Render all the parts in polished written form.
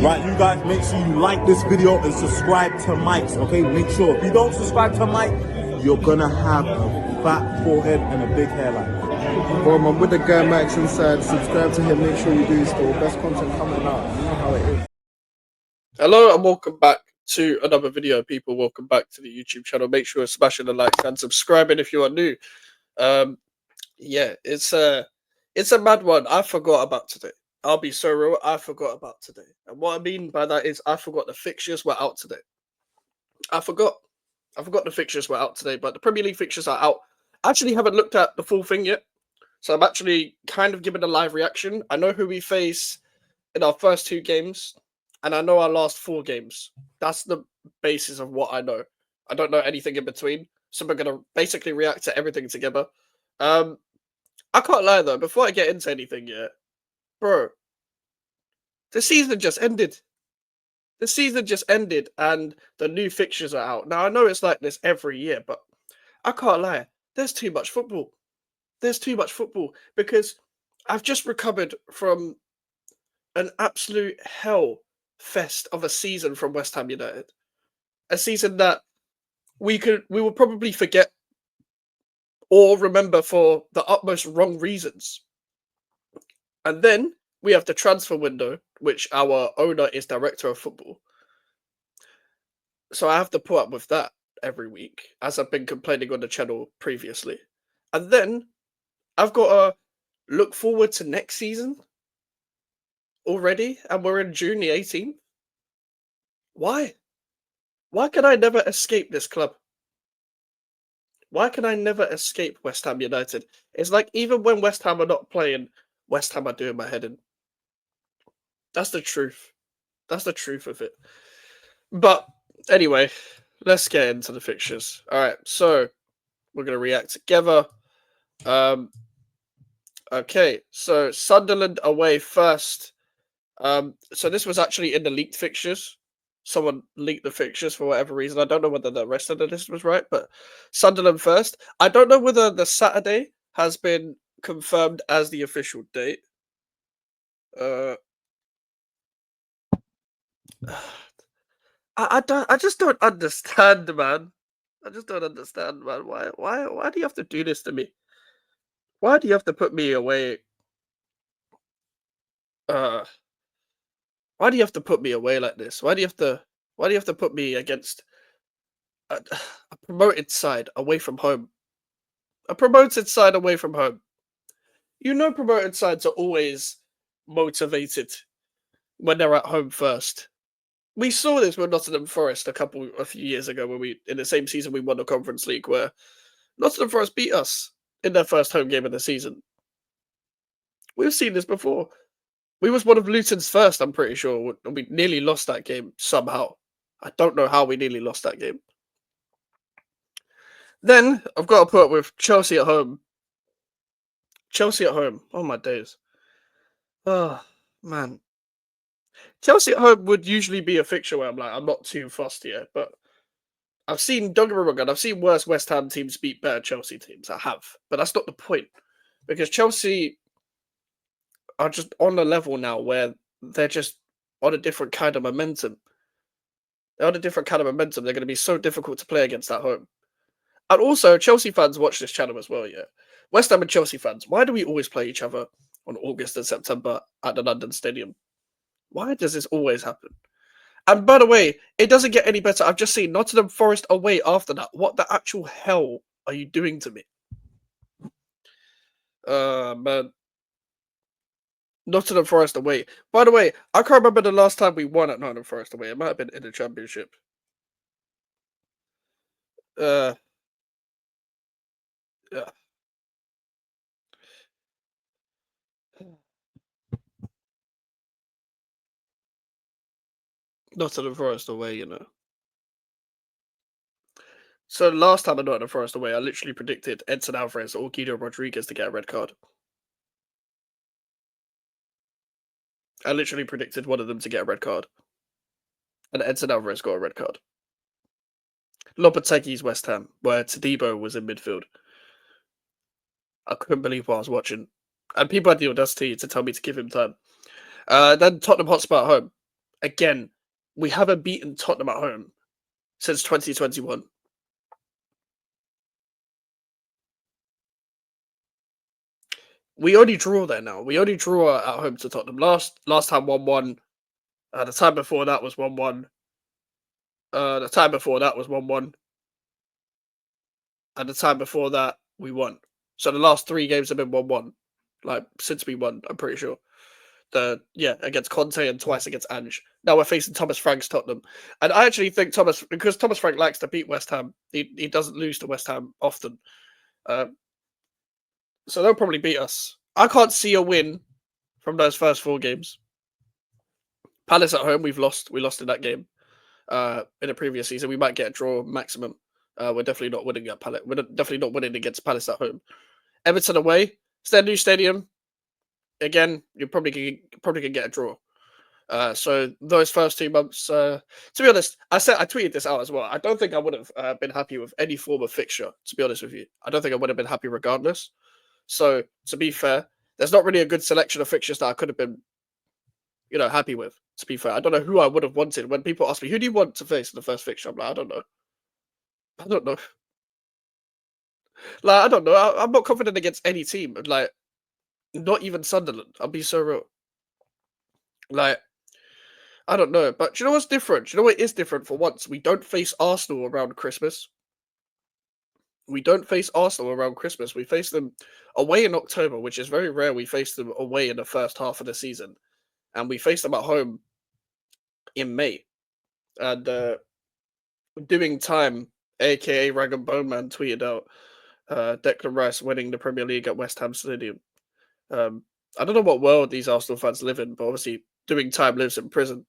Right, you guys, make sure you like this video and subscribe to Mikez, okay? Make sure if you don't subscribe to Mikez, you're gonna have a fat forehead and a big hairline. Boom, I'm with the guy Max inside. Subscribe to him, make sure you do still. Best content coming out. You know how it is. Hello and welcome back to another video, people. Welcome back to the YouTube channel. Make sure you're smashing the likes and subscribing if you are new. Yeah, it's a mad one. I forgot about today. I'll be so real, I forgot about today. And what I mean by that is I forgot the fixtures were out today. I forgot the fixtures were out today, but the Premier League fixtures are out. I actually haven't looked at the full thing yet. So I'm actually kind of giving a live reaction. I know who we face in our first 2 games, and I know our last 4 games. That's the basis of what I know. I don't know anything in between. So we're going to basically react to everything together. I can't lie though, before I get into anything yet, bro, the season just ended. The season just ended and the new fixtures are out. Now, I know it's like this every year, but I can't lie. There's too much football. There's too much football because I've just recovered from an absolute hell fest of a season from West Ham United. A season that we will probably forget or remember for the utmost wrong reasons. And then we have the transfer window, which our owner is director of football. So I have to put up with that every week, as I've been complaining on the channel previously. And then I've got to look forward to next season already, and we're in June the 18th. Why? Why can I never escape this club? Why can I never escape West Ham United? It's like even when West Ham are not playing, West Ham are doing my head in. That's the truth. That's the truth of it. But anyway, let's get into the fixtures. All right, so we're going to react together. Okay, so Sunderland away first. So this was actually in the leaked fixtures. Someone leaked the fixtures for whatever reason. I don't know whether the rest of the list was right, but Sunderland first. I don't know whether the Saturday has been confirmed as the official date. I just don't understand, man. I just don't understand, man. Why do you have to do this to me? Why do you have to put me away? Why do you have to put me away like this? Why do you have to put me against a promoted side away from home? A promoted side away from home. You know, promoted sides are always motivated when they're at home first. We saw this with Nottingham Forest a few years ago when in the same season we won the Conference League, where Nottingham Forest beat us in their first home game of the season. We've seen this before. We was one of Luton's first, I'm pretty sure. We nearly lost that game somehow. I don't know how we nearly lost that game. Then I've got to put up with Chelsea at home. Chelsea at home. Oh my days. Oh man. Chelsea at home would usually be a fixture where I'm not too fussed here, but I've seen, don't get me wrong, I've seen worse West Ham teams beat better Chelsea teams. I have. But that's not the point. Because Chelsea are just on a level now where they're just on a different kind of momentum. They're on a different kind of momentum. They're going to be so difficult to play against at home. And also, Chelsea fans watch this channel as well, yeah. West Ham and Chelsea fans, why do we always play each other on August and September at the London Stadium? Why does this always happen? And by the way, it doesn't get any better. I've just seen Nottingham Forest away after that. What the actual hell are you doing to me? Man. Nottingham Forest away. By the way, I can't remember the last time we won at Nottingham Forest away. It might have been in the Championship. Yeah. Nottingham Forest away, you know. So last time I Nottingham Forest away, I literally predicted Edson Alvarez or Guido Rodriguez to get a red card. I literally predicted one of them to get a red card. And Edson Alvarez got a red card. Lopetegui's West Ham, where Tadibo was in midfield. I couldn't believe what I was watching. And people had the audacity to tell me to give him time. Then Tottenham Hotspur at home. again, we haven't beaten Tottenham at home since 2021. We only draw there now. We only draw at home to Tottenham. Last time 1-1. The time before that was 1-1. The time before that was 1-1. And the time before that, we won. So the last 3 games have been 1-1. Like, since we won, I'm pretty sure. Against Conte and twice against Ange. Now we're facing Thomas Frank's Tottenham. And I actually think because Thomas Frank likes to beat West Ham, he doesn't lose to West Ham often. So they'll probably beat us. I can't see a win from those first 4 games. Palace at home, we lost in that game. In the previous season, we might get a draw maximum. We're definitely not winning at Palace. We're definitely not winning against Palace at home. Everton away, it's their new stadium. Again, you probably can get a draw. So those first 2 months, to be honest, I tweeted this out as well. I don't think I would have been happy with any form of fixture. To be honest with you, I don't think I would have been happy regardless. So to be fair, there's not really a good selection of fixtures that I could have been, happy with. To be fair, I don't know who I would have wanted. When people ask me, who do you want to face in the first fixture? I'm like, I don't know. Like, I don't know. I'm not confident against any team. Like, not even Sunderland. I'll be so real. Like, I don't know. But do you know what's different? Do you know what is different for once? We don't face Arsenal around Christmas. We don't face Arsenal around Christmas. We face them away in October, which is very rare. We face them away in the first half of the season. And we face them at home in May. And Doing Time, aka Rag and Bone Man, tweeted out Declan Rice winning the Premier League at West Ham Stadium. I don't know what world these Arsenal fans live in, but obviously Doing Time lives in prison.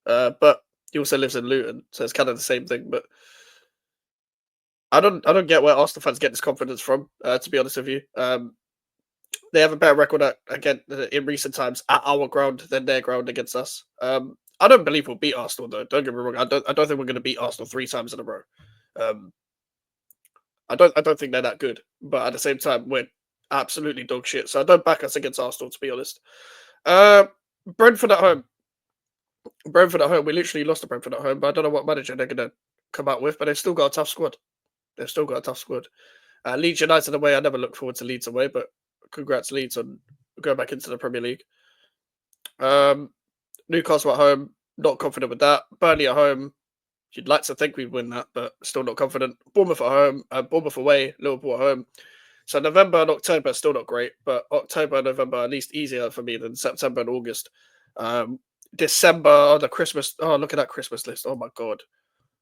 But he also lives in Luton, so it's kind of the same thing. But I don't get where Arsenal fans get this confidence from. To be honest with you, they have a better record in recent times at our ground than their ground against us. I don't believe we'll beat Arsenal though. Don't get me wrong. I don't think we're going to beat Arsenal 3 times in a row. I don't think they're that good. But at the same time, we're absolutely dog shit. So I don't back us against Arsenal, to be honest. Brentford at home. We literally lost to Brentford at home, but I don't know what manager they're going to come out with. But they've still got a tough squad. Leeds United away. I never look forward to Leeds away, but congrats Leeds on going back into the Premier League. Newcastle at home, not confident with that. Burnley at home, you'd like to think we'd win that, but still not confident. Bournemouth at home, Bournemouth away, Liverpool at home. So November and October still not great, but October and November are at least easier for me than September and August. December, the Christmas. Oh, look at that Christmas list. Oh my god.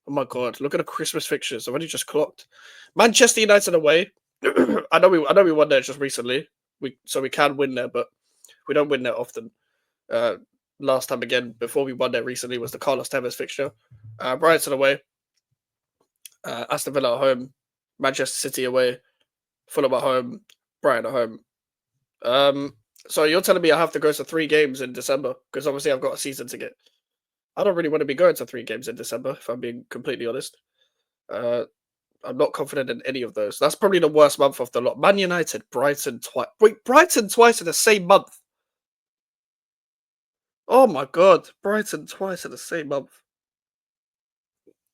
Look at the Christmas fixtures. I've already just clocked. Manchester United away. I know we won there just recently. We can win there, but we don't win there often. Last time again before we won there recently was the Carlos Tevez fixture. Brighton away. Aston Villa at home. Manchester City away. Fulham at home. Brighton at home. So you're telling me I have to go to 3 games in December because obviously I've got a season ticket. I don't really want to be going to 3 games in December, if I'm being completely honest. I'm not confident in any of those. That's probably the worst month of the lot. Man United, Brighton twice. Wait, Brighton twice in the same month. Oh my god, Brighton twice in the same month.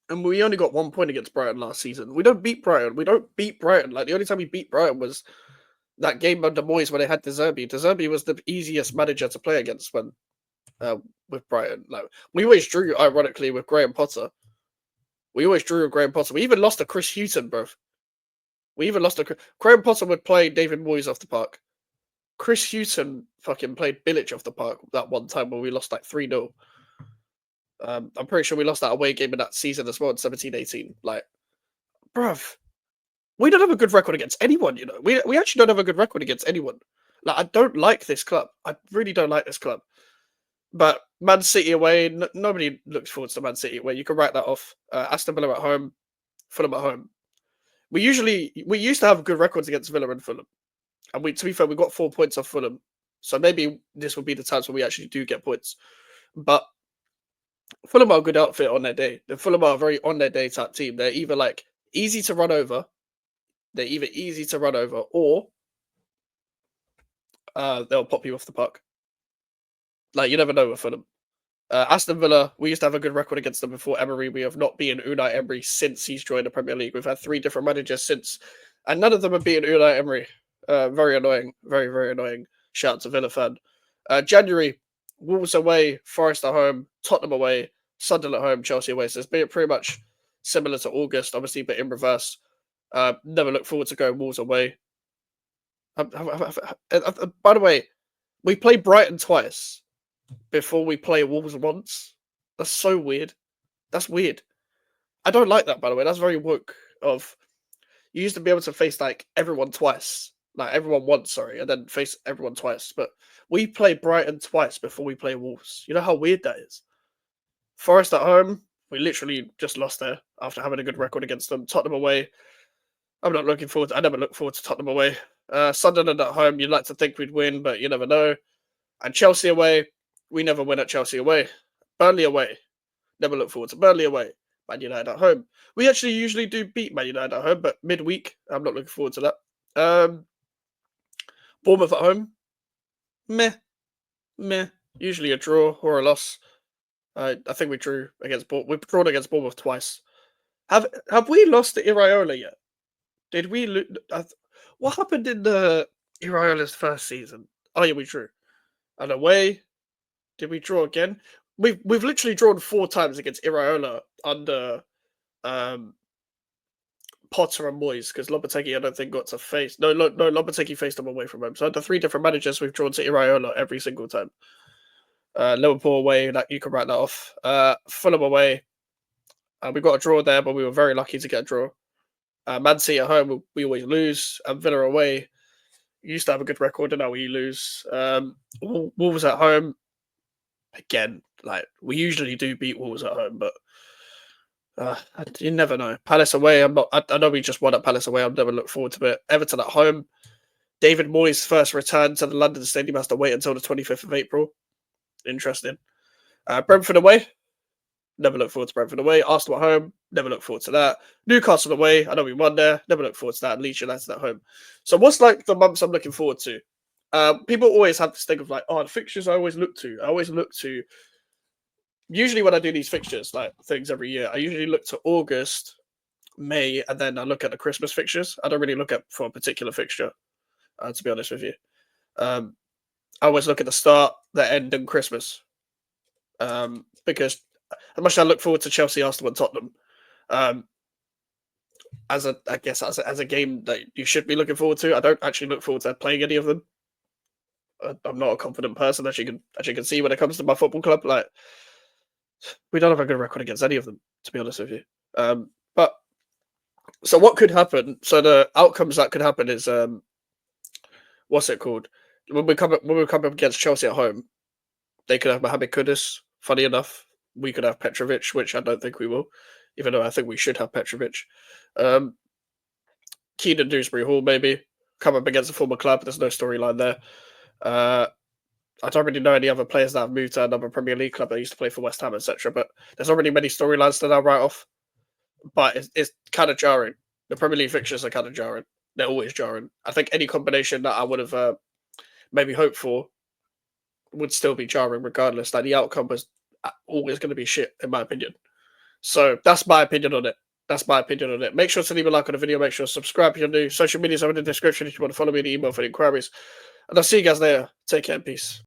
And we only got 1 point against Brighton last season. We don't beat Brighton. Like, the only time we beat Brighton was that game under Moyes when they had De Zerbi. De Zerbi was the easiest manager to play against when with Brighton. Like, we always drew, ironically, with Graham Potter. We even lost to Chris Hughton, bro. Graham Potter would play David Moyes off the park. Chris Hughton fucking played Bilic off the park that one time when we lost like 3-0. I'm pretty sure we lost that away game in that season as well in 17-18. Like, bruv, we don't have a good record against anyone, you know. We actually don't have a good record against anyone. Like, I don't like this club. I really don't like this club. But Man City away, nobody looks forward to Man City away. You can write that off. Aston Villa at home, Fulham at home. We used to have good records against Villa and Fulham. And to be fair, we got 4 points off Fulham. So maybe this will be the times when we actually do get points. But Fulham are a good outfit on their day. The Fulham are a very on their day type team. They're either like easy to run over. Or they'll pop you off the park. Like, you never know with Fulham. Aston Villa, we used to have a good record against them before Emery. We have not beaten Unai Emery since he's joined the Premier League. We've had 3 different managers since, and none of them have beaten Unai Emery. Very annoying. Very, very annoying. Shout out to Villa fan. January, Wolves away, Forest at home, Tottenham away, Sunderland at home, Chelsea away. So it's been pretty much similar to August, obviously, but in reverse. Never look forward to going Wolves away. By the way, we play Brighton twice before we play Wolves once. That's so weird. That's weird. I don't like that, by the way. That's very woke. You used to be able to face like everyone twice, like everyone once, sorry, and then face everyone twice. But we play Brighton twice before we play Wolves. You know how weird that is. Forest at home, we literally just lost there after having a good record against them. Tottenham away, I'm not looking forward. I never look forward to Tottenham away. Sunderland at home, you'd like to think we'd win, but you never know. And Chelsea away, we never win at Chelsea away. Burnley away, never look forward to Burnley away. Man United at home. We actually usually do beat Man United at home, but midweek, I'm not looking forward to that. Bournemouth at home, meh. Usually a draw or a loss. I think we drew against we've drawn against Bournemouth twice. Have we lost to Iraola yet? Did we lose? What happened in the Iraola's first season? Oh yeah, we drew. And away, did we draw again? We've literally drawn 4 times against Iraola under Potter and Moyes, because Lopetegui I don't think got to face. No, Lopetegui faced them away from home. So under 3 different managers, we've drawn to Iraola every single time. Liverpool away, like you can write that off. Fulham away, we got a draw there, but we were very lucky to get a draw. Man City at home, we always lose. And Villa away, used to have a good record, and now we lose. Wolves at home, again, like we usually do beat Wolves at home, but you never know. Palace away, I know we just won at Palace away. I've never looked forward to it. Everton at home, David Moyes' first return to the London Stadium has to wait until the 25th of April. Interesting. Brentford away, never look forward to Brentford away. Arsenal at home, never look forward to that. Newcastle away, I know we won there, never look forward to that. And Leeds United at home. So what's like the months I'm looking forward to? People always have this thing of like, oh, the fixtures I always look to. Usually when I do these fixtures, like things every year, I usually look to August, May, and then I look at the Christmas fixtures. I don't really look at for a particular fixture, to be honest with you. I always look at the start, the end, and Christmas. Because as much as I look forward to Chelsea, Arsenal, and Tottenham, as a game that you should be looking forward to, I don't actually look forward to playing any of them. I'm not a confident person, as you can see when it comes to my football club. Like, we don't have a good record against any of them, to be honest with you. But so what could happen? So the outcomes that could happen is what's it called? When we come up against Chelsea at home, they could have Mohamed Kudus. Funny enough, we could have Petrovic, which I don't think we will, even though I think we should have Petrovic. Keenan Dewsbury Hall maybe come up against a former club. There's no storyline there. I don't really know any other players that have moved to another Premier League club that used to play for West Ham, etc. But there's not really many storylines to now write off. But it's kind of jarring. The Premier League fixtures are kind of jarring. They're always jarring. I think any combination that I would have maybe hoped for would still be jarring regardless. Like the outcome was always going to be shit, in my opinion. So that's my opinion on it. Make sure to leave a like on the video. Make sure to subscribe if you're new. Social medias are in the description if you want to follow me and email for inquiries. And I'll see you guys later. Take care and peace.